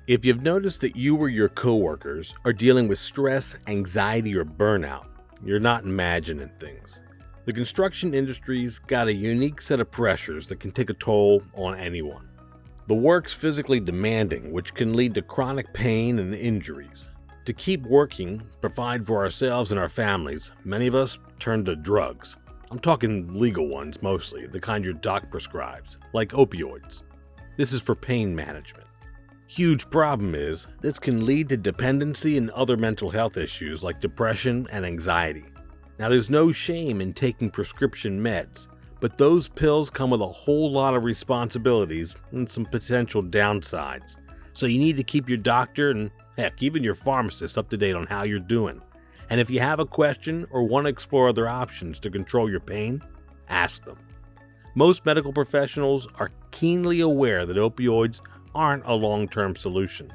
If you've noticed that you or your coworkers are dealing with stress, anxiety, or burnout, you're not imagining things. The construction industry's got a unique set of pressures that can take a toll on anyone. The work's physically demanding, which can lead to chronic pain and injuries. To keep working, provide for ourselves and our families, many of us turn to drugs. I'm talking legal ones mostly, the kind your doc prescribes, like opioids. This is for pain management. Huge problem is, this can lead to dependency and other mental health issues like depression and anxiety. Now, there's no shame in taking prescription meds, but those pills come with a whole lot of responsibilities and some potential downsides. So you need to keep your doctor and, heck, even your pharmacist up to date on how you're doing. And if you have a question or want to explore other options to control your pain, ask them. Most medical professionals are keenly aware that opioids aren't a long-term solution,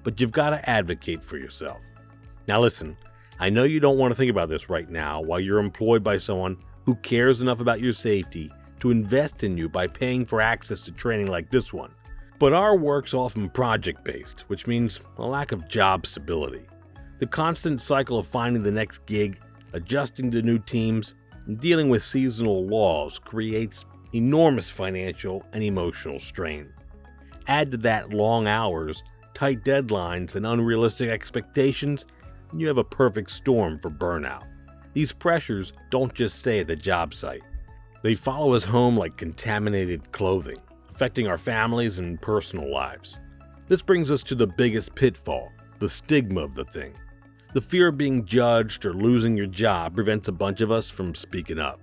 but you've got to advocate for yourself. Now listen, I know you don't want to think about this right now while you're employed by someone who cares enough about your safety to invest in you by paying for access to training like this one. But our work's often project-based, which means a lack of job stability. The constant cycle of finding the next gig, adjusting to new teams, and dealing with seasonal laws creates enormous financial and emotional strain. Add to that long hours, tight deadlines, and unrealistic expectations, and you have a perfect storm for burnout. These pressures don't just stay at the job site. They follow us home like contaminated clothing, affecting our families and personal lives. This brings us to the biggest pitfall, the stigma of the thing. The fear of being judged or losing your job prevents a bunch of us from speaking up.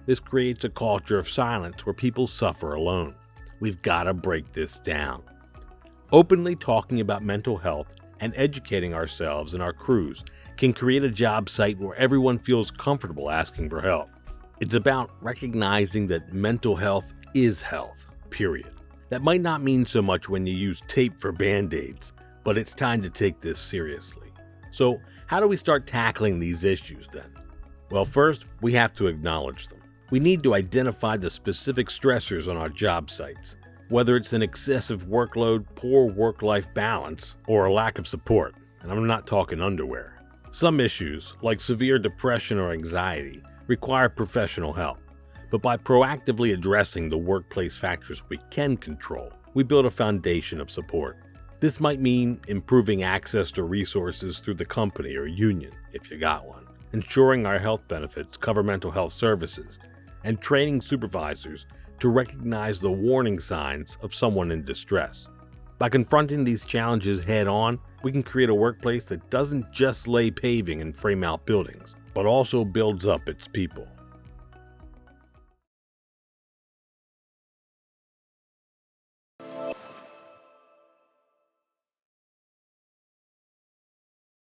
This creates a culture of silence where people suffer alone. We've got to break this down. Openly talking about mental health and educating ourselves and our crews can create a job site where everyone feels comfortable asking for help. It's about recognizing that mental health is health, period. That might not mean so much when you use tape for band-aids, but it's time to take this seriously. So, how do we start tackling these issues then? Well, first, we have to acknowledge them. We need to identify the specific stressors on our job sites, whether it's an excessive workload, poor work-life balance, or a lack of support, and I'm not talking underwear. Some issues, like severe depression or anxiety, require professional help, but by proactively addressing the workplace factors we can control, we build a foundation of support. This might mean improving access to resources through the company or union, if you got one, ensuring our health benefits cover mental health services, and training supervisors to recognize the warning signs of someone in distress. By confronting these challenges head on, we can create a workplace that doesn't just lay paving and frame out buildings, but also builds up its people.